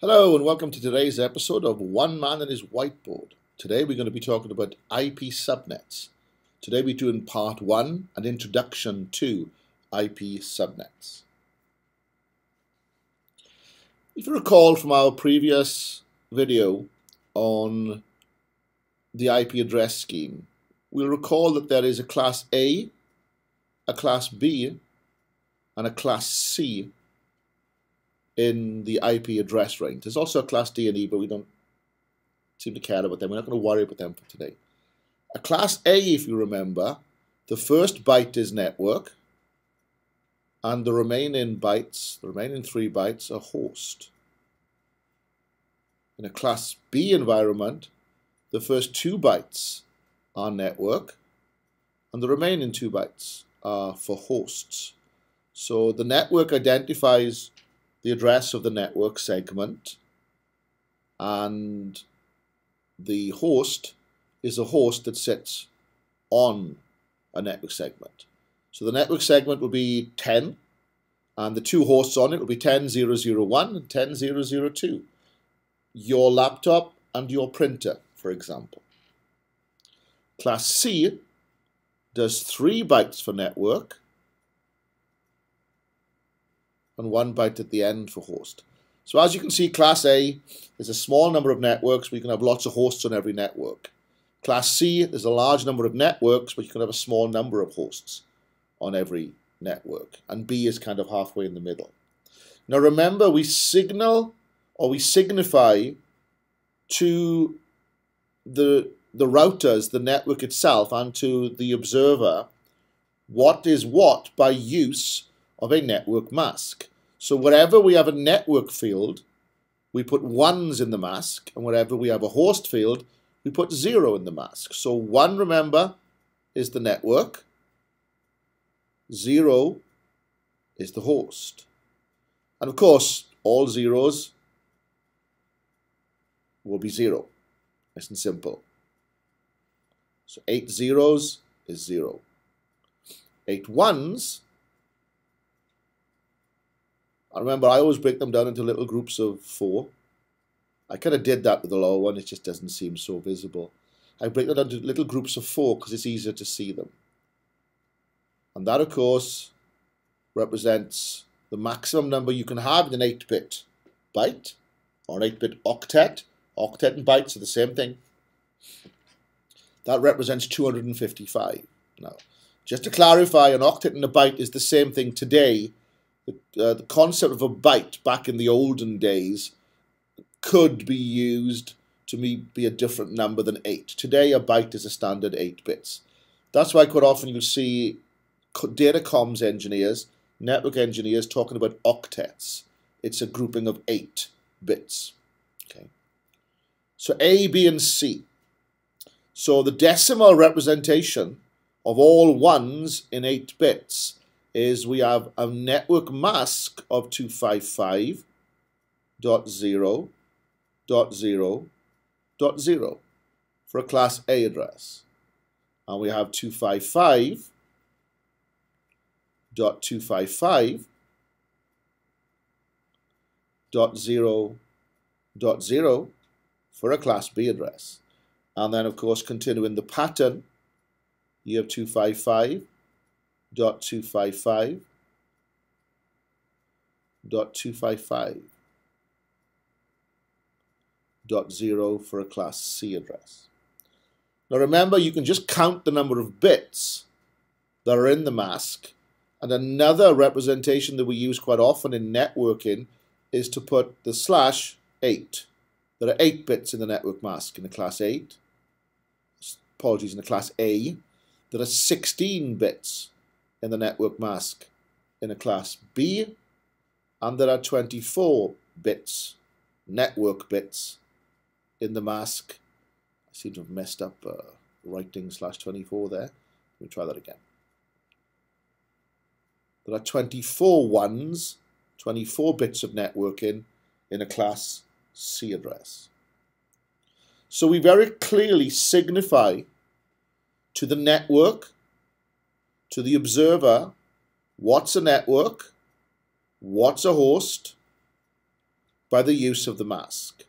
Hello and welcome to today's episode of One Man and His Whiteboard. Today we're going to be talking about IP subnets. Today we're doing part 1, an introduction to IP subnets. If you recall from our previous video on the IP address scheme, we'll recall that there is a class A, a class B, and a class C in the IP address range. There's also a class D and E, but we don't seem to care about them. We're not going to worry about them for today. A class A, if you remember, the first byte is network, and the remaining bytes, the remaining 3 bytes, are host. In a class B environment, the first 2 bytes are network, and the remaining 2 bytes are for hosts. So the network identifies the address of the network segment, and the host is a host that sits on a network segment. So the network segment will be 10, and the 2 hosts on it will be 10.0.0.1 and 10.0.0.2. Your laptop and your printer, for example. Class C does 3 bytes for network and 1 byte at the end for host. So as you can see, class A is a small number of networks, but you can have lots of hosts on every network. Class C is a large number of networks, but you can have a small number of hosts on every network. And B is kind of halfway in the middle. Now remember, we signal or we signify to the routers, the network itself, and to the observer what is what by use of a network mask. So wherever we have a network field, we put 1s in the mask, and wherever we have a host field, we put 0 in the mask. So 1, remember, is the network, 0 is the host. And of course, all zeros will be 0. Nice and simple. So 8 zeros is 0. 8 ones, and remember, I always break them down into little groups of 4. I kind of did that with the lower one, it just doesn't seem so visible. I break them down into little groups of 4 because it's easier to see them. And that, of course, represents the maximum number you can have in an 8-bit byte, or an 8-bit octet. Octet and bytes are the same thing. That represents 255. Now, just to clarify, an octet and a byte is the same thing today. The concept of a byte back in the olden days could be used to be a different number than 8. Today, a byte is a standard 8 bits. That's why quite often you see data comms engineers, network engineers talking about octets. It's a grouping of 8 bits. Okay. So A, B, and C. So the decimal representation of all 1s in 8 bits is we have a network mask of 255.0.0.0 for a class A address. And we have 255.255.0.0 for a class B address. And then, of course, continuing the pattern, you have 255.255.0 for a class C address. Now remember, you can just count the number of bits that are in the mask, and another representation that we use quite often in networking is to put the /8. There are 8 bits in the network mask in the class 8. Apologies, in the class A. There are 16 bits in the network mask in a class B, and there are 24 bits, network bits, in the mask. I seem to have messed up writing /24 there. Let me try that again. There are 24 ones, 24 bits of networking in a class C address. So we very clearly signify to the network, to the observer, what's a network, what's a host, by the use of the mask.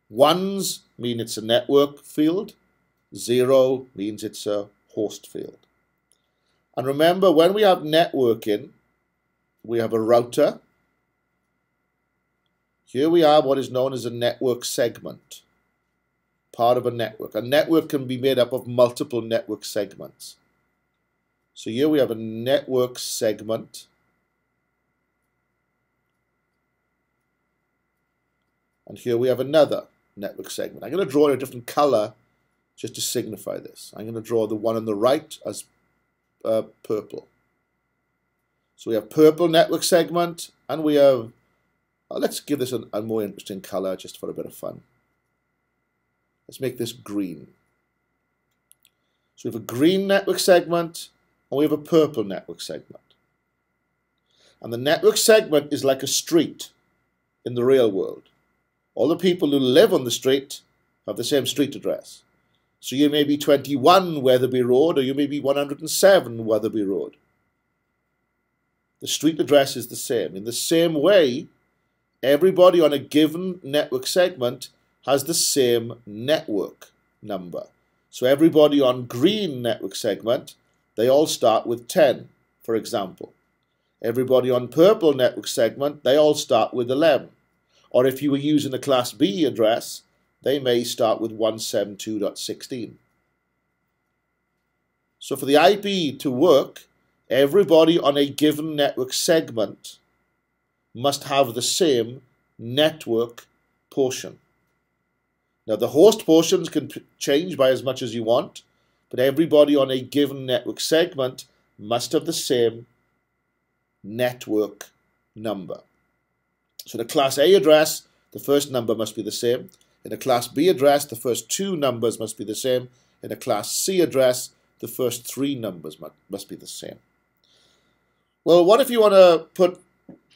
Ones mean it's a network field. 0 means it's a host field. And remember, when we have networking, we have a router. Here we have what is known as a network segment, part of a network. A network can be made up of multiple network segments. So here we have a network segment. And here we have another network segment. I'm going to draw in a different color just to signify this. I'm going to draw the one on the right as purple. So we have purple network segment, and we have, let's give this a more interesting color just for a bit of fun. Let's make this green. So we have a green network segment, and we have a purple network segment. And the network segment is like a street in the real world. All the people who live on the street have the same street address. So you may be 21 Weatherby Road, or you may be 107 Weatherby Road. The street address is the same. In the same way, everybody on a given network segment has the same network number. So everybody on green network segment, they all start with 10, for example. Everybody on purple network segment, they all start with 11. Or if you were using a class B address, they may start with 172.16. So for the IP to work, everybody on a given network segment must have the same network portion. Now the host portions can change by as much as you want, but everybody on a given network segment must have the same network number. So in a class A address, the first number must be the same. In a class B address, the first two numbers must be the same. In a class C address, the first three numbers must be the same. Well, what if you want to put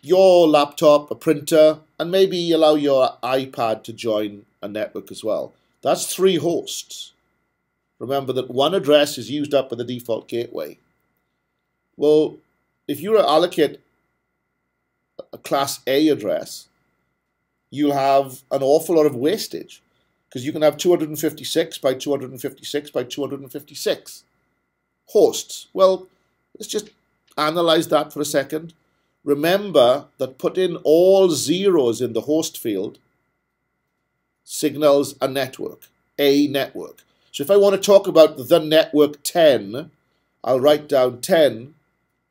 your laptop, a printer, and maybe allow your iPad to join a network as well? That's 3 hosts. Remember that one address is used up by the default gateway. Well, if you allocate a class A address, you'll have an awful lot of wastage, because you can have 256 by 256 by 256 hosts. Well, let's just analyze that for a second. Remember that putting all zeros in the host field signals a network. So if I want to talk about the network 10, I'll write down 10.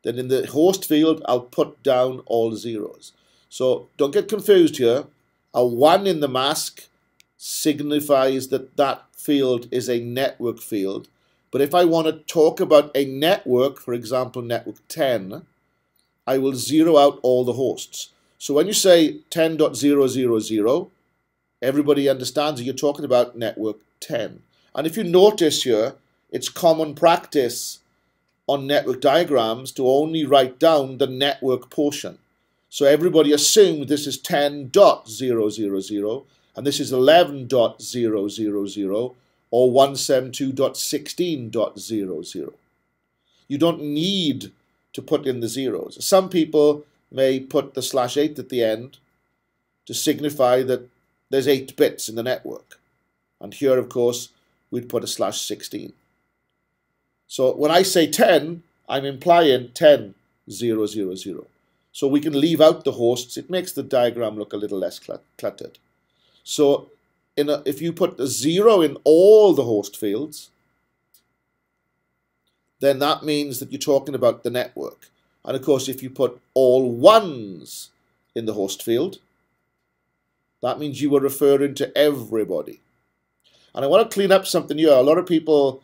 Then in the host field, I'll put down all zeros. So don't get confused here. A 1 in the mask signifies that that field is a network field. But if I want to talk about a network, for example, network 10, I will zero out all the hosts. So when you say 10.000, everybody understands that you're talking about network 10. And if you notice here, it's common practice on network diagrams to only write down the network portion. So everybody assumes this is 10.000 and this is 11.000 or 172.16.00. You don't need to put in the zeros. Some people may put the /8 at the end to signify that there's 8 bits in the network. And here, of course, we'd put a /16. So when I say 10, I'm implying 10.000. So we can leave out the hosts. It makes the diagram look a little less cluttered. So if you put a 0 in all the host fields, then that means that you're talking about the network. And of course, if you put all 1s in the host field, that means you were referring to everybody. And I want to clean up something here. A lot of people,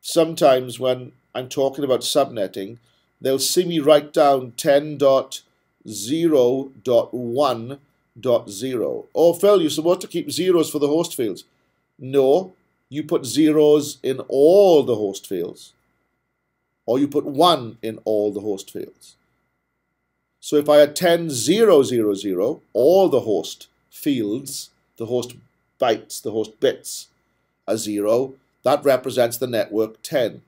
sometimes when I'm talking about subnetting, they'll see me write down 10.0.1.0. Oh, Phil, you're supposed to keep zeros for the host fields. No, you put zeros in all the host fields, or you put 1 in all the host fields. So if I had 10.0.0.0, all the host fields, the host bytes, the host bits, are 0, that represents the network 10.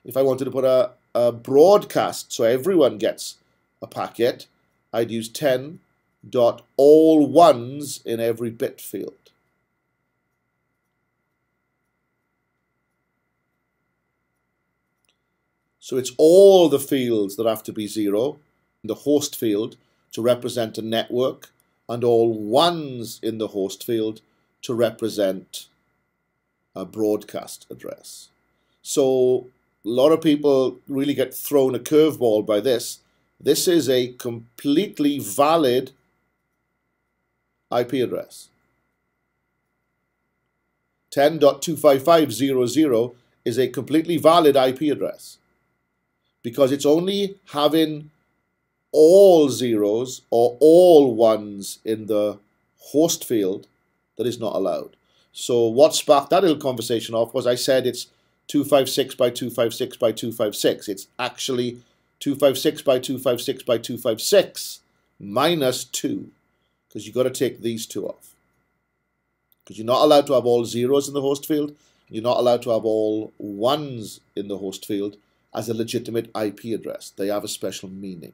If I wanted to put a broadcast so everyone gets a packet, I'd use 10 dot all ones in every bit field. So it's all the fields that have to be 0 in the host field to represent a network, and all ones in the host field to represent a broadcast address. So a lot of people really get thrown a curveball by this. This is a completely valid IP address. 10.255.0.0 is a completely valid IP address because it's only having all zeros or all ones in the host field that is not allowed. So what sparked that little conversation off was I said it's 256 by 256 by 256. It's actually 256 by 256 by 256 minus 2, because you've got to take these two off. Because you're not allowed to have all zeros in the host field. You're not allowed to have all ones in the host field as a legitimate IP address. They have a special meaning.